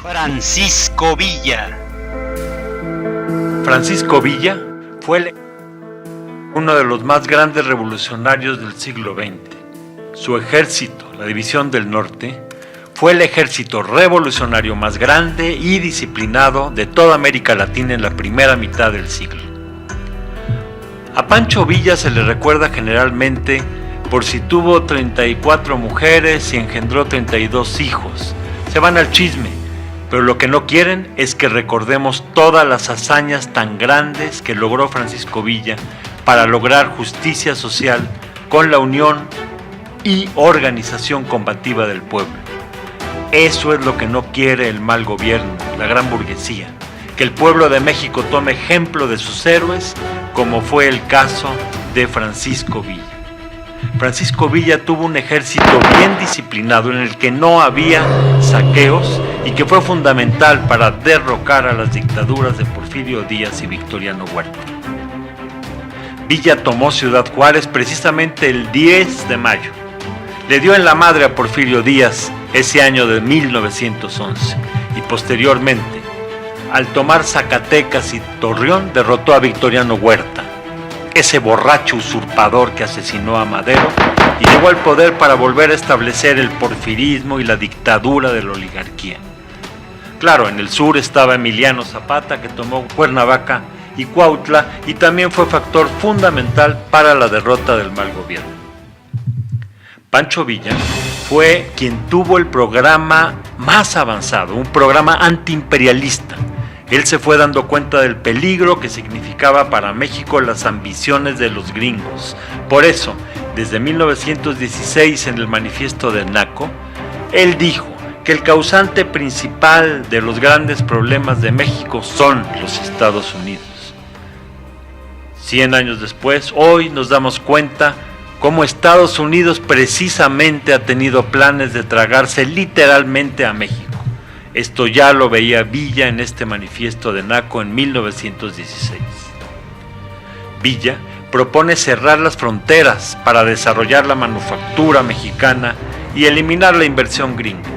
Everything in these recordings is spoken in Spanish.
Francisco Villa. Francisco Villa fue uno de los más grandes revolucionarios del siglo XX. Su ejército, la División del Norte, fue el ejército revolucionario más grande y disciplinado de toda América Latina en la primera mitad del siglo. A Pancho Villa se le recuerda generalmente por si tuvo 34 mujeres y engendró 32 hijos. Se van al chisme, pero lo que no quieren es que recordemos todas las hazañas tan grandes que logró Francisco Villa para lograr justicia social con la unión y organización combativa del pueblo. Eso es lo que no quiere el mal gobierno, la gran burguesía, que el pueblo de México tome ejemplo de sus héroes, como fue el caso de Francisco Villa. Francisco Villa tuvo un ejército bien disciplinado en el que no había saqueos y que fue fundamental para derrocar a las dictaduras de Porfirio Díaz y Victoriano Huerta. Villa tomó Ciudad Juárez precisamente el 10 de mayo. Le dio en la madre a Porfirio Díaz ese año de 1911 y posteriormente, al tomar Zacatecas y Torreón, derrotó a Victoriano Huerta, ese borracho usurpador que asesinó a Madero y llegó al poder para volver a establecer el porfirismo y la dictadura de la oligarquía. Claro, en el sur estaba Emiliano Zapata, que tomó Cuernavaca y Cuautla y también fue factor fundamental para la derrota del mal gobierno. Pancho Villa fue quien tuvo el programa más avanzado, un programa antiimperialista. Él se fue dando cuenta del peligro que significaba para México las ambiciones de los gringos. Por eso, desde 1916 en el manifiesto de Naco, él dijo que el causante principal de los grandes problemas de México son los Estados Unidos. 100 años después, hoy nos damos cuenta cómo Estados Unidos precisamente ha tenido planes de tragarse literalmente a México. Esto ya lo veía Villa en este manifiesto de Naco en 1916. Villa propone cerrar las fronteras para desarrollar la manufactura mexicana y eliminar la inversión gringa,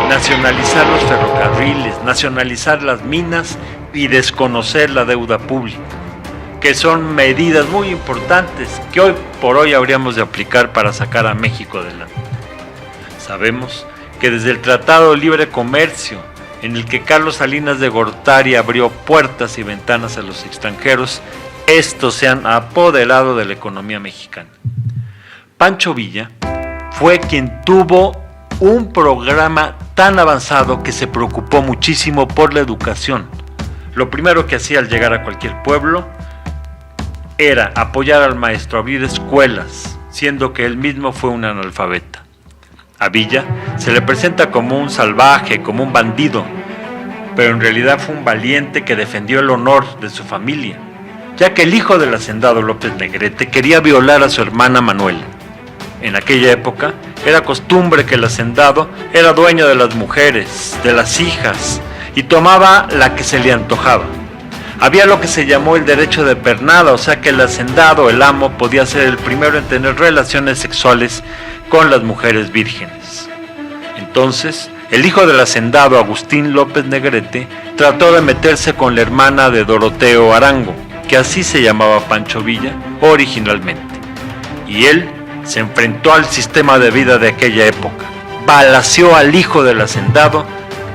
nacionalizar los ferrocarriles, nacionalizar las minas y desconocer la deuda pública, que son medidas muy importantes que hoy por hoy habríamos de aplicar para sacar a México adelante. Sabemos que desde el Tratado de Libre Comercio, en el que Carlos Salinas de Gortari abrió puertas y ventanas a los extranjeros, estos se han apoderado de la economía mexicana. Pancho Villa fue quien tuvo un programa tan avanzado que se preocupó muchísimo por la educación. Lo primero que hacía al llegar a cualquier pueblo era apoyar al maestro, abrir escuelas, siendo que él mismo fue un analfabeta. A Villa se le presenta como un salvaje, como un bandido, pero en realidad fue un valiente que defendió el honor de su familia, ya que el hijo del hacendado López Negrete quería violar a su hermana Manuela. En aquella época era costumbre que el hacendado era dueño de las mujeres, de las hijas, y tomaba la que se le antojaba. Había lo que se llamó el derecho de pernada, o sea que el hacendado, el amo, podía ser el primero en tener relaciones sexuales con las mujeres vírgenes. Entonces, el hijo del hacendado, Agustín López Negrete, trató de meterse con la hermana de Doroteo Arango, que así se llamaba Pancho Villa originalmente. Y él se enfrentó al sistema de vida de aquella época, balaceó al hijo del hacendado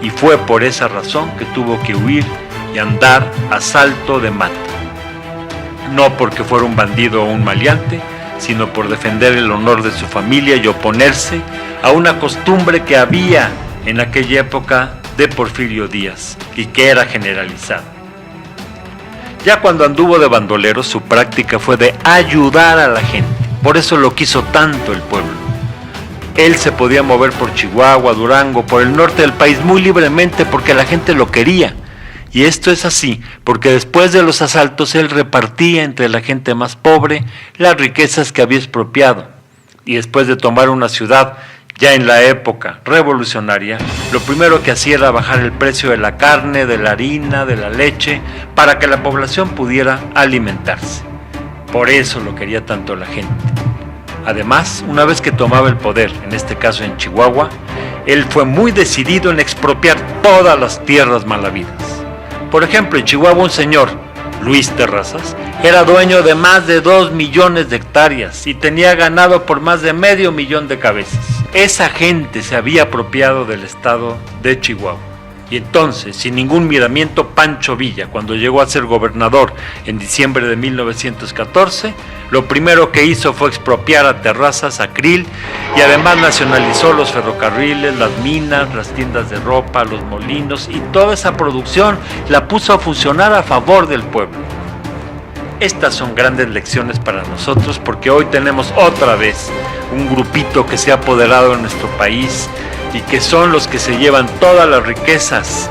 y fue por esa razón que tuvo que huir y andar a salto de mata. No porque fuera un bandido o un maleante, sino por defender el honor de su familia y oponerse a una costumbre que había en aquella época de Porfirio Díaz y que era generalizada. Ya cuando anduvo de bandolero, su práctica fue de ayudar a la gente. Por eso lo quiso tanto el pueblo. Él se podía mover por Chihuahua, Durango, por el norte del país muy libremente porque la gente lo quería. Y esto es así porque después de los asaltos él repartía entre la gente más pobre las riquezas que había expropiado. Y después de tomar una ciudad, ya en la época revolucionaria, lo primero que hacía era bajar el precio de la carne, de la harina, de la leche, para que la población pudiera alimentarse. Por eso lo quería tanto la gente. Además, una vez que tomaba el poder, en este caso en Chihuahua, él fue muy decidido en expropiar todas las tierras mal habidas. Por ejemplo, en Chihuahua un señor, Luis Terrazas, era dueño de más de 2 millones de hectáreas y tenía ganado por más de 500,000 de cabezas. Esa gente se había apropiado del estado de Chihuahua. Y entonces, sin ningún miramiento, Pancho Villa, cuando llegó a ser gobernador en diciembre de 1914, lo primero que hizo fue expropiar a Terrazas, a Krill, y además nacionalizó los ferrocarriles, las minas, las tiendas de ropa, los molinos, y toda esa producción la puso a funcionar a favor del pueblo. Estas son grandes lecciones para nosotros porque hoy tenemos otra vez un grupito que se ha apoderado de nuestro país y que son los que se llevan todas las riquezas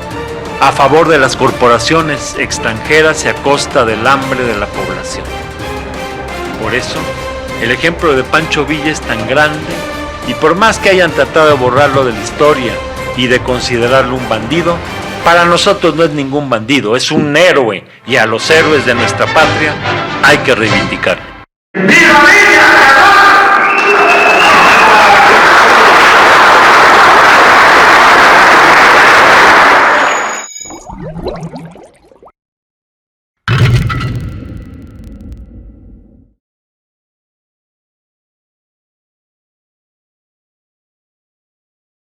a favor de las corporaciones extranjeras y a costa del hambre de la población. Por eso, el ejemplo de Pancho Villa es tan grande y por más que hayan tratado de borrarlo de la historia y de considerarlo un bandido, para nosotros no es ningún bandido, es un héroe y a los héroes de nuestra patria hay que reivindicarlo. ¡Viva